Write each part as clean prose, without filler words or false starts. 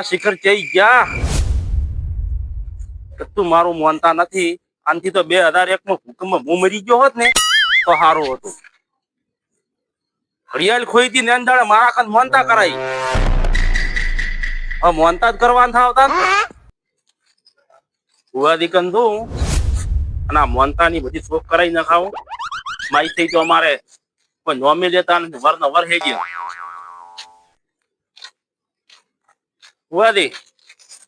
શિખર ચઈ ગયા તું મારું માનતા નથી. આનથી તો 2001 માં ભૂકંપમાં હું મરી ગયો હોત ને તો સારું હતું. ઘડિયાળ ખોઈ હતી ને અંદાડે મારા ખાન માનતા કરાઈ. હવે માનતા જ કરવાના થાવતા ભુવા દીકન તું અને આ માનતાની બધી શોખ કરાઈ નખાવ. માઈ થઈ તો અમારે કોઈ નોમી દેતા નથી. વર નો વર હે ગયો ભુવાદી.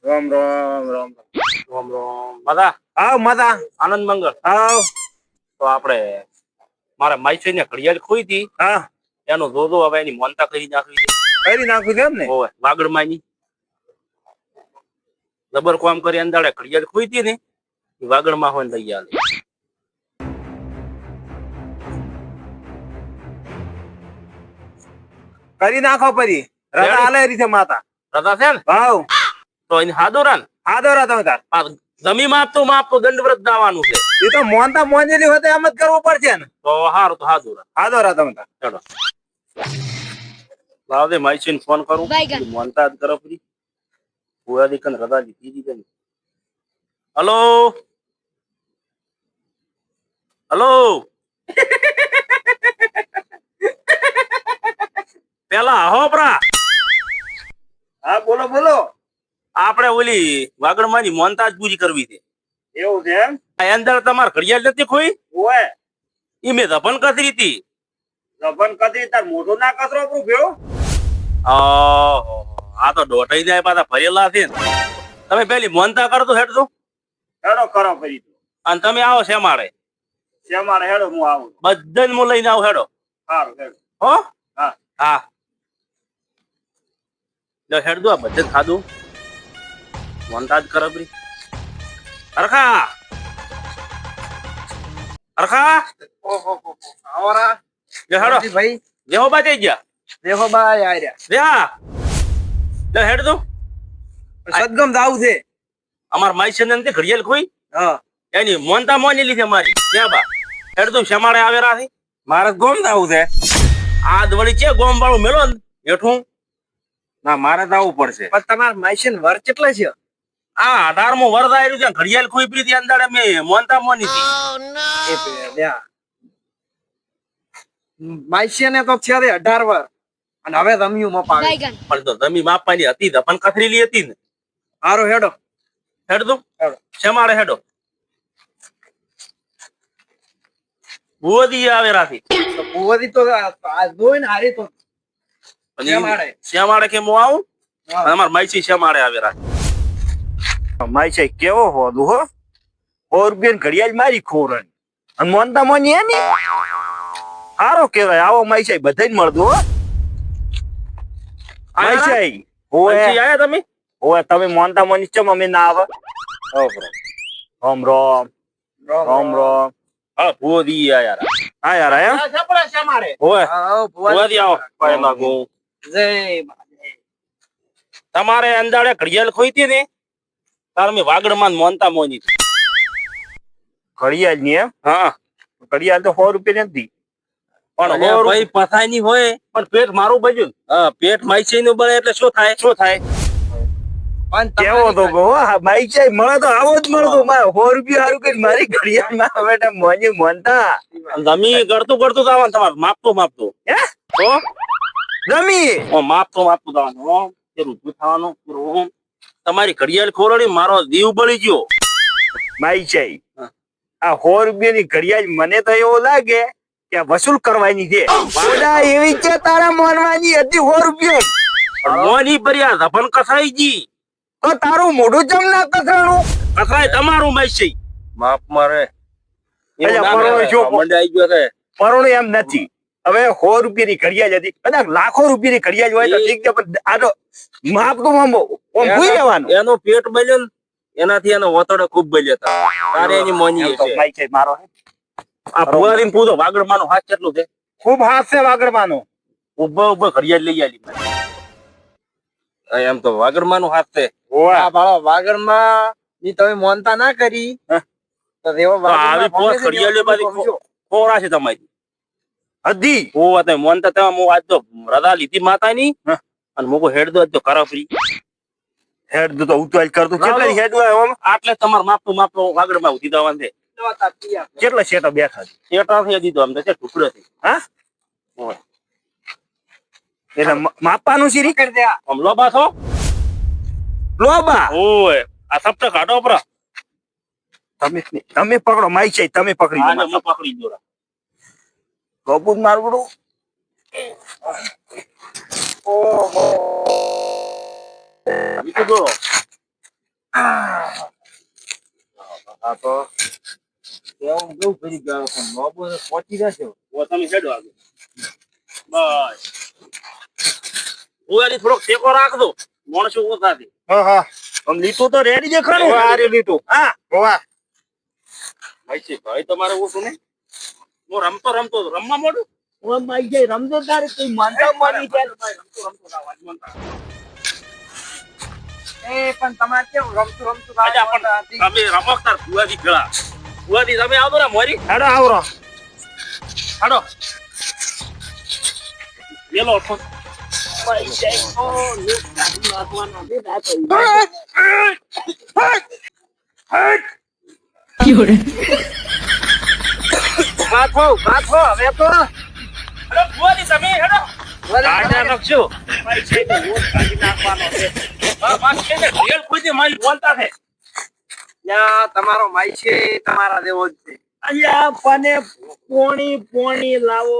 રામ રામ રામ રામ રામ. મજા આવ માતા આનંદ મંગળ. આવ તો આપણે મારા માઈ ને ઘડિયાળ ખોઈ હતી. હા એનો જોજો હવે એની માનતા કરી નાખવી છે. કરી નાખું છે એમ ને? હોવે વાગડમાં ની જબર કામ કરી અંદાડે ઘડિયાળ ખોઈ હતી ને એ વાગડમાં હોય ને લઈ આવે. કરી નાખો પરી રજા હાલે રીતે માતા રજા છે ને ભાવ તો એને હાદોરા ને હાદોરા તમે તાર જમી માપતો દંડવ્રત દાવાનું છે. એ તો મોનતા મોંજેલી હોતે એમ જ કરવું પડશે ને. તો હારું તો હાદોરા હાદોરા તમે તાર ચલો લાવ દે માઈ ફોન કરું. મોનતા જ કરો ફરી પૂરા દીકન રજા લીધી દીધી. હલો હલો પેલા હોપરા હા બોલો બોલો. આપણે ઓલી વાગડમાં ની મોનતા જ પૂરી કરવી છે. એવું છે એમ? અંદર તમારે ઘડિયાળ નથી ખોઈ ઓય એ મેં ધપન કતરી હતી. જબન કદી તાર મોઢું ના કચરો આપણું ગયો. આ તો દોટાઈ જાય પાછા ભરેલા છે ને. તમે પેલી મોનતા કરતો હેડજો હેડો કરો પરી અને તમે આવો શેમાડે. શેમાડે હેડો હું આવું. બધા હું લઈને આવું હેડો. સારું હેડો. હો હા હા હેડજો આ બધે ખાધું મોનતા જ કરબરી. અરખા અરખા ઓહો આવરા હેડો ભાઈ જેહો બાજે ગયા દેખો બાય આર્યા રહ્યા હેડજો. સદગમ જાવું છે. અમાર માઈ છે ને ઘડિયાળ ખોઈ હા એની મોનતા મોની લીધી મારી બા હેડજો શેમાડે આવેરા છે. મારે ગોમ જાવું છે. આ દવડી છે ગોમ વાળું મેલો ને હેઠું. ના મારે જાવું પડશે. પણ તમાર માઈશન વર કેટલા છે? આ 18મો વરદ આવ્યું છે. ઘડિયાળ ખોઈ પડી અંદાડે મેં મોનતા મોની હતી. માઈશન તો છે 18 વર અને હવે રમ્યું મપાવે. પણ તો જમી માપવાની હતી પણ કથરેલી હતી ને. હારો હેડો હેડજો હેડો શેમાડે હેડો. ભુવદી આવે રાથી ભુવદી તો આ જોઈને હારી તો શેમાડે કે હું આવું અમાર માઈસી શેમાડે આવે રાથી. માઈસી કેવો હોદું હો 100 રૂપિયા ઘડિયાળ મારી ખોરણ અને મોનતા મોની એની હારો કેવાય. આવો માઈસી બધાય મળદું હો. માઈસી ઓય આયા તમે ઓય તમે મોનતા મોની ચમ અમે ના આવે. રામ રામ રામ રામ. હા ભુવદી આયા હા યાર આયા છપડા શેમાડે ઓય ભુવદી આવો પાય લાગો. જય તમારે અંદાડે ઘડિયાળ ખોઈ હતી ને તાર મેં વાગડમાં મોનતા મોની હતી. ઘડિયાળ ની એમ? હા ઘડિયાળ તો 100 રૂપિયા નથી. પણ ભાઈ પથાય ની હોય પણ પેટ મારું બજ્યું. હા પેટ માઈસી નું બને એટલે શું થાય શું થાય. પણ કેવો તો માઈસી મળે તો આવો જ મળતો. મારે 100 રૂપિયા સારું કરી મારી ઘડિયાળ માં બેટા મોની મોનતા જમી ગળતું ગળતું જવાનું તમારે માપતું હે તો જમી માપતું જવાનું. રૂપિયું થવાનું તમારી ઘડિયાળ ખોરડી મારો દીવ બળી ગયો. માઈસી આ 100 રૂપિયા ની ઘડિયાળ મને તો એવો લાગે કે વસૂલ કરવાની છે. એવી છે તારા મોનવાની હતી 100 રૂપિયા મોની ભર્યા ધપન કસાઈ ગઈ તો તારું મોઢું ચમ ના કસરાણું કસાય તમારું માઈસી માપ મારે પરોણું એમ નથી. હવે 100 રૂપિયાની ઘડિયાળ હતી કદાચ લાખો રૂપિયાની ઘડિયાળ હોય તો ઠીક છે પણ આ તો માપ તો ભૂલી જવાનું. એનો પેટ બળ્યો ને એનાથી એનો ઓતડો ખૂબ બળ્યો હતા. તારે એની મોની છે મારો આ ભુવારી ને પૂછો વાગડમાંનો હાથ કેટલું છે? ખૂબ હાથ છે વાગડમાંનો. ઉભો ઘડિયાળ લઈ આલી એમ તો વાગડમાંનો હાથ છે. વાગડમાં ની તમે મોનતા ના કરી તો આવી પોસ ઘડિયાળ બાજુ ખોરા છે તમારી હદી ઓ તમે મોનતા તમે આજ તો રજા લીધી માતાની અને મોકો હેડ દો તો કરાપરી હેડ દો તો ઉતવાલ કરતું કેટલા હેડ હોય ઓમ આટલે તમારે માપતું આગળમાં ઉધી દેવાનું છે. કેટલા શેટા બેઠા છે શેટા થઈ દીધો અમને તે ટુકડો થી. હા ઓય. એટલે માપવાનું છે રી કરી દે આમ લોબા છો. લોબા ઓય આ સપ્ત કાઢો પર. તમે પકડો માઈ છે તમે પકડી આને લો હું પકડી દો. કબૂત મારું ઓહો બીજું દોરો. આ તો કેવું કેવું કરી ગયો પણ લોબો પહોંચી જશે ઓ તમે હેડો આગળ. બસ. ઓયાની થોડોક ટેકો રાખજો. માણસો ઓછા છે. હા હા આમ લીટું તો રેડી દેખાડું આ રે લીટું હા હોવા ભાઈ છે ભાઈ તમારે ઓછું ને. હું રમતો રમવા મોડું. ઓ માઈ જાય રમજો તારે કોઈ માનતા માની છે રમતો ના વાત માનતા. એ પણ તમારે કેવું રમતું રમતું અચ્છા, પણ તમે રમકતા ભુવાજી પેલા. ભુવાજી તમે આવજો ને મોરી. હેડો આવરો હાડો. લેલો ફોન. બાથો હવે તો અરે ભુવાજી તમે હેડો. કાઢ્યા નાખજો. મારી છે તો વોટ કાઢી નાખવાનો છે. બસ છે ને રેલ કોઈ દી મારી બોલતા છે. યા તમારો માઈ છે તમારા દેવો જ છે અલ્યા પને પોણી લાવો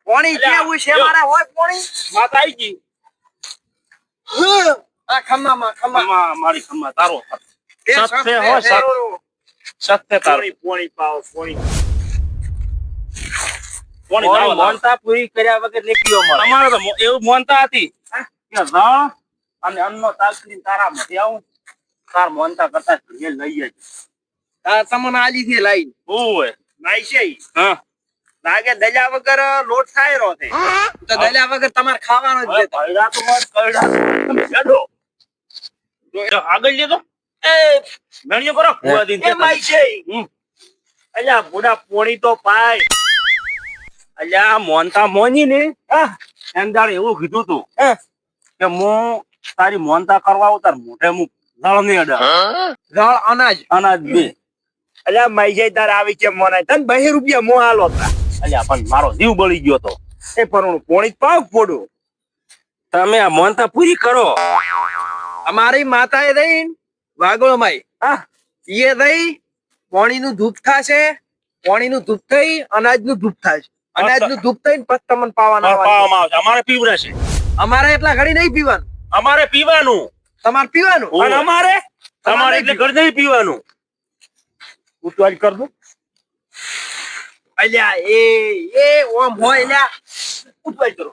પોણી કેવું છે મારા હોય પોણી માતા આવી ગઈ. આ ખમ્મામાં ખમ્મા મારી ખમ્મા તારો. એ સત્ય હો સત્ય તારો. પોણી પાવ પોણી કોની દાવા લાવો. મોનતા પૂરી કર્યા વગર નીકળ્યો મળે તમારે તો એવું મોનતા હતી કે રણ અને અન્નનો તાગ કરીને તારા મધે આવું તાર મોનતા કરતા ઘરે લઈ જાય. આ તમને આલી થી લાઈ ઓય માઈ છે હા લાગે દજા વગર લોટ થાય રો છે તો દજા વગર તમારે ખાવાનો જ છે ભૈરા તો મત કઈડા તમે બેઠો તો આગળ લેતો એ ગણ્યો કરો ભુવા દીન એ માઈ છે અલ્યા બુડા પોણી તો પાય અલ્યા મોનતા મોની ને એમ દાડે એવું કીધું તું કે હું તારી મોનતા કરવા આવું તાર મોઢે હું લળ નહીં અડા જળ અનાજ અનાજ બે. અલ્યા માઈ જાય તાર આવી છે મોનાય તને 2 રૂપિયા મો આલો તા અલ્યા પણ મારો જીવ બળી ગયો તો. એ પરણું પોણી જ પાવ પોડું તમે આ મોનતા પૂરી કરો. અમારી માતાએ દઈ વાગોળ માઈ એ દઈ પોણીનું ધૂપ થાશે પોણીનું ધૂપ થઈ અનાજનું ધૂપ થાશે અનાજનું ધૂપ થઈને પછી તમને પાવાના પાવામાં આવશે. અમારે પીવડાશે. અમારે એટલા ઘડી નહીં પીવાનું અમારે પીવાનું. તમારે પીવાનું ઓય. અને અમારે તમારે એટલે ઘર નહીં પીવાનું. ઉતવાજ કર દઉં અલ્યા એ ઓમ હોય લ્યા ઉતવાજ કરો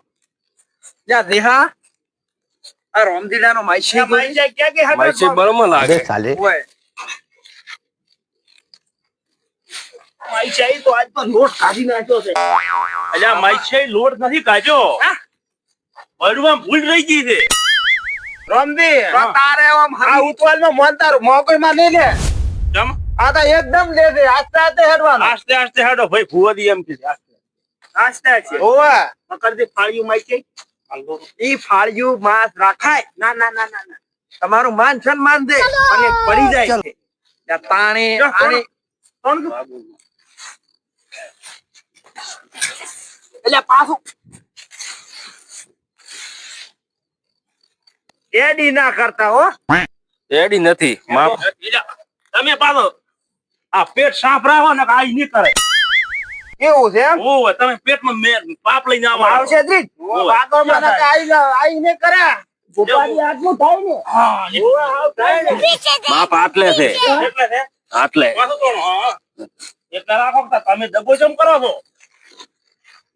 લ્યા દેહા આ રોમદીડાનો માઈશી માઈ જાય ક્યાં કે હાથ માઈ બરમ લાગે સાલે ઓય માઈ જાય તો આજ તો લોટ કાઢી નાખ્યો છે અલ્યા માઈ છે લોટ નથી કાઢ્યો. બળમાં ભૂલ રહી ગઈ છે. રોમદી તારે ઓમ આ ઉતવાલમાં મોન તારું મોકોઈમાં નહીં લે જમ આ તો એકદમ લે છે આસ્તે આસ્તે હેડવાનું આસ્તે આસ્તે હાડો ભાઈ ભુવાદી એમ કે આસ્તે આસ્તે છે ઓવા પકડ દે ફાળ્યું માઈ છે. ઈ ફાળ્યું માંસ રાખાય ના ના ના ના ના તમારું માન સન્માન દે અને પડી જાય છે ત્યાં તાણે આને એટલે પાછું એડી ના કરતા હો રેડી નથી માપ. તમે પાછો આ પેટ સાફ રાખો ને આ નહીં કરે. કેવું છે એમ ઓય તમે પેટમાં પાપ લઈને આવવાનો. આવશે દ્રીજ વાગોમાં ના આઈ ને કર્યા ભૂપાની આટલું થાય ને હા ઓવા આવ થાય ને માપ આટલે છે. એટલે છે આટલે એટલે રાખો કે તમે દબો જમ કરો છો.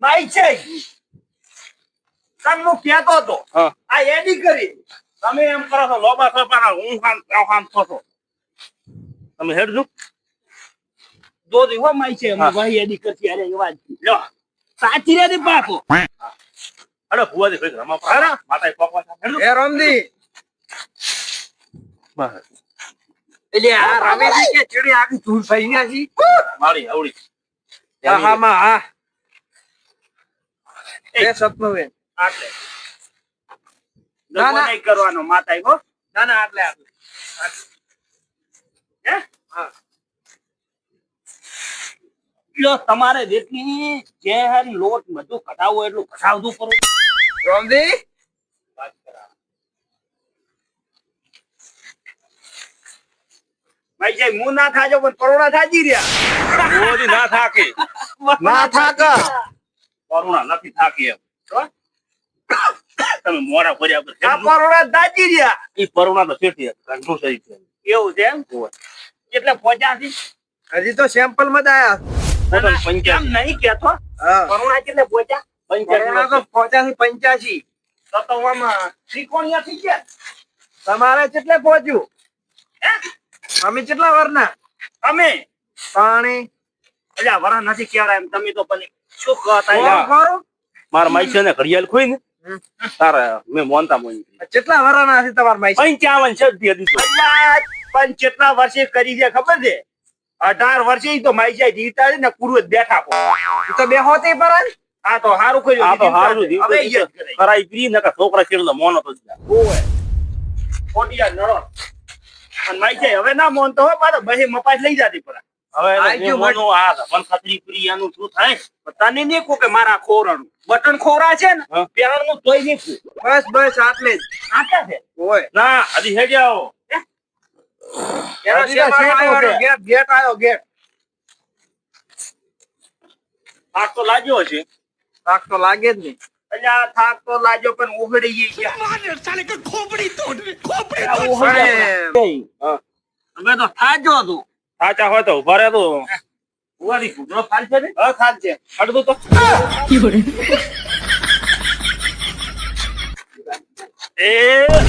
માઈ છે તમનું કહેતો હતો હા. આ એડી કરી તમે એમ કરો છો લોબા સોપાના હું ખાન થશો. તમે હેડજો દો દેવો માઈ છે હા. ભાઈ એડી કરતી અરે એ વાત લ્યો સાચી રે પાછો અરે ભુવાજી ભાઈ રમા અરે. માતા પકવા હેડજો. એ રમદી બસ એટલે આ રમેશજી કે ચીડી આખી ધૂળ થઈ ગયા છી મારી આવડી હા હા માં હા એ સપનું વે આટલે ના, ના. નહીં કરવાનો માતા હો. ના ના આટલે આટલે. હે હા. લો તમારે જેટલી ઝેર લોટ બધું કઢાવવું હોય એટલું કઢાવતું કરું. રોમજી ભાઈ સાહેબ હું ના થાજો પણ કરોડા થાજી રહ્યા. મોદી ના થાકે. ના થાક. કરુણા નથી થાકી એમ. હો? તમે મોડા પડ્યા પર આ પરોડા દાજી રહ્યા. ઈ કરુણા તો શેઠી ઘરનું સહી છે. એવું છે એમ એટલે પહોંચ્યા છે હજી તો સેમ્પલ માં જ આયા. પોતાનું 85 એમ નહીં કેતો હા. કરુણા કેટલે પહોંચ્યા? 85 85 તો તો આમાં ત્રિકોણિયા થઈ ગયા. તમારે કેટલે પહોંચ્યું? હે અમે કેટલા વરના અમે પાણી અલ્યા વરા નથી કેવડા એમ તમે તો પણ શું કહતા કોણ યાર. ખરું? મારા માઈસે ને ઘડિયાળ ખોઈ ને તારા મેં મોનતા મોની કેટલા વરાના હશે તમારા માઈ? 55 છે દીધી તો. અલ્યા પણ કેટલા વર્ષે કરી છે ખબર છે? 18 વર્ષે ઈ તો માઈ જાય જીવતા છે ને પૂરું જ બેઠા કો. ઈ તો બેહોતી પર જ. આ તો હારું કર્યું. આ તો હારું જીવતા હવે છે. ઈ જ કરે. કરાઈ પી નકા છોકરા છેડો મોનો તો જ. ઓય ખોટિયા નળો. અને માઈ જાય હવે ના મોનતો હો પાછો બહી મપાસ લઈ જાતી પર. હવે આઈ ગયું મોનો આ પણ ખતરી પ્રી આનું શું થાય? તને નહીં કહું કે મારા ખોરાનું બટન ખોરા છે ને હા. પેરાનું તોય નહીં કહું. બસ બસ આટલે જ. આ ક્યાં છે? ઓય ના હજી હેડે આવો. એનો હજી તો શેમાં શેઠ આવ્યો છે. ગેટ ગેટ આવ્યો ગેટ. થાક તો લાગ્યો છે. થાક તો લાગે જ નહીં. અલ્યા થાક તો લાગ્યો પણ ઉઘડી ગઈ ગયા. હા. અમે તો થાજો હતું. સાચા હોય તો ઉભા રહે તો ઉભારી ઘૂંટણો ખાલ છે ને? હા થાક છે. અડધું તો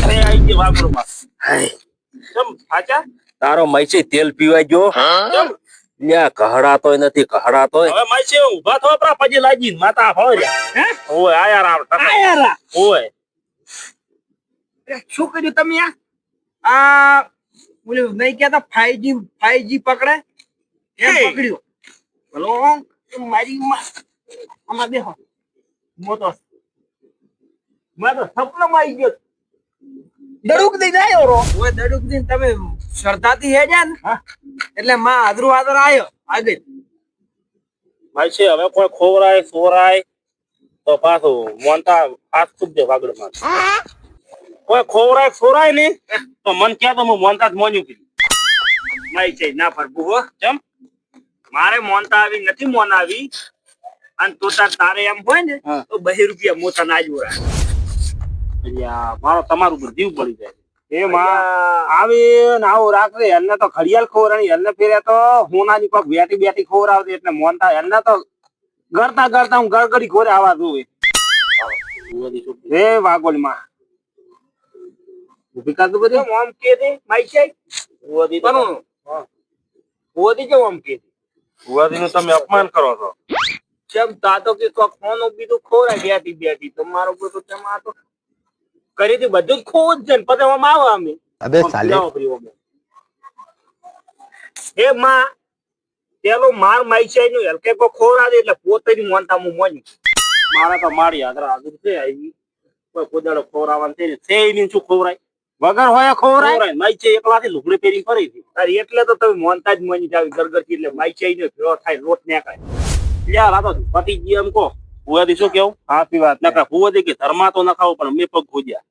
અરે આઈ ગયો વાગડમાં. કેમ સાચા? તારો મૈસી તેલ પીવાય ગયો કેમ? લ્યા કહડાતોય નથી કહડાતોય હવે માસી ઊભા થો આપણા પછી લાગી માતા હોય. હે? ઓય આયા રામ આયારા. ઓય શું કર્યું તમે આ બોલ્યું નહીં કેતા 5G પકડે એમ હે. પકડ્યું. બોલો મારી માં આમાં દેખો મોટો મેં તો સપનામાં આવી ગયો. દડુક દઈને આવ્યો રો. ઓય દડુક દઈને તમે શ્રદ્ધાથી હેડ્યા ને હા. એટલે માં હાદરું હાદર આવ્યો આગળ. માસી હવે કોઈ ખોવરાય સોરાય તો પાછું મોનતા હાથ ખૂબ દે વાગડમાં. કોઈ ખોવરાય સોરાય ને તો મન ક્યાં તો હું મોનતા જ મોન્યું કીધું. માઈ છે ના ફરવું હો. કેમ? મારે મોનતા આવી નથી મોન આવી અને તું તારે એમ હોય ને હા. તો 2 રૂપિયા મોટા ના જોરા. અલ્યા મારો તમારું ઉપર જીવ પડી જાય. એ માં આવી ને આવું રાખે એને તો ઘડિયાળ ખોરાણી એને ફેરે તો હોનાની કોક બેટી બેટી ખોરાવતી એટલે મોનતા એને તો ગરતા ગરતા હું ગડગડી ખોરે આવા જોવે. એ વાગોલ માં ઉભી કાતું બધું ઓમ કે દે માઈ છે ઓદી તો ઓદી કે ઓમ કે ઓદી નું તમે અપમાન કરો છો. કેમ તાતો કે કોક ફોનો બીજું ખોરાય બેટી બેટી તમારો બધું તમાર તો કરી દી બધું જ ખોવું જ છે ને પછી આમ આવો અમે અબે સાલે એ માં પેલો માર માઈસાઈ નું હલકે કો ખોરા દે એટલે પોતે ની મોનતા હું મોની મારા તો મારી આદરા આદર છે આવી કોઈ કોદાળો ખોરાવાનું છે ને છે ની શું ખોરાય વગર હોય ખોરાય માઈસાઈ એકલાથી લુગડી પહેરી ફરી હતી અરે એટલે તો તમે મોનતા જ મોની જાવી ગરગરથી એટલે માઈસાઈ ને ભેળો થાય લોટ ને કાય યાર આ તો પતિ જી એમ કો ભુવાદી શું કેવું સાચી વાત નકા ભુવાદી કે ધર્મા તો ન ખાવ પણ મેં પગ ખોજ્યા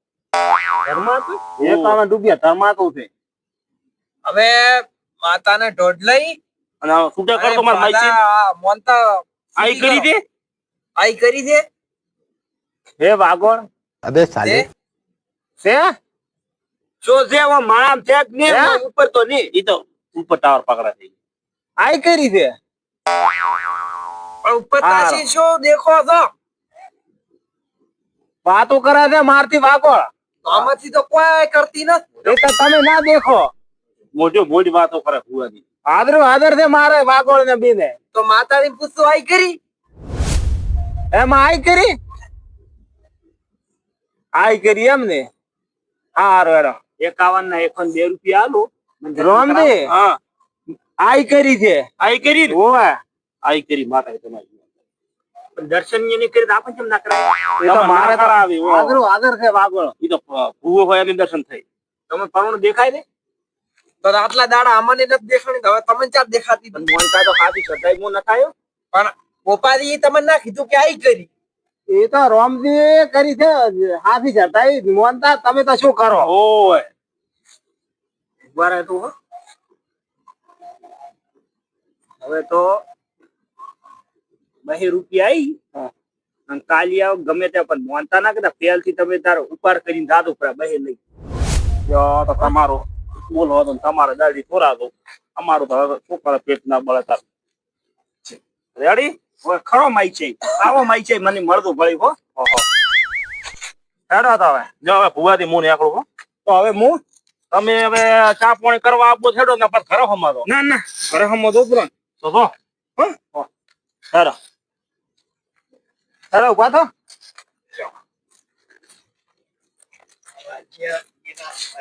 ધર્મા તો એ કામે ડૂબ્યા ધર્મા તો છે હવે માતાને ઢોઢ લઈ અને છૂટા કર તો માર માઈસી મોનતા આઈ કરી દે આઈ કરી દે. હે વાગોળ અબે સાલે છે જો જે વો માણામ છે જ ને ઉપર તો ની ઈ તો ઉપર ટાવર પકડા થઈ આઈ કરી દે. પણ ઉપર હા. તાસી શું દેખો છો? વાતો કરે છે મારથી વાગોળ આમાંથી તો કોઈ કરતી નથી. એ તો તમે ના દેખો મોજો મોડી વાતો કરે ભુવાદી આદર છે મારે વાગોળ ને બીને તો માતાની પૂછતું આઈ કરી. એમાં આઈ કરી એમ ને હારો હેરો 51 ના 2 રૂપિયા આલો રોમજી હા આઈ કરી છે આઈ કરી ઓય આઈ કરી માતા તમારી દર્શન ની કરી આપણ કેમ ના કરાય એ તો મારે કરાવી આદર છે વાગોળ ઈ તો ભૂવો હોય એની દર્શન થઈ તમે પરુણ દેખાય ને તો આટલા દાડા અમને નથી દેખાણી તો હવે તમને ચાર દેખાતી પણ મોનતા તો ખાધી સદાય મો ન થાયો પણ પોપારી તમને ના કીધું કે આઈ કરી એ તો રોમજી કરી છે હાથી જતા મોનતા તમે તો શું કરો ઓય ઉભા રહે તું હો. હવે તો 2 રૂપિયા આવી અને કાલિયા ગમે ત્યાં પણ મોનતા ના કહેતા પહેલથી તમે તારો ઉપાડ કરીને દાદુ પરા 2 લઈ યો તો તમારો બોલો તો તમારે દાડી થોરા દો અમારું તો હવે શું કરે પેટ ના બળે તાર રેડી હવે ખરો માઈ છે આવો માઈ છે મને મળતું ભળી હો ઓહો હેડો તો હવે જો હવે ભુવાથી મું નીકળું હો તો હવે મું તમે હવે ચા પાણી કરવા આપો છેડો ને પછી ઘરે હમાતો ના ના ઘરે હમાતો તો તો હો હેડો હેડો ઉભા થો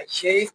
છે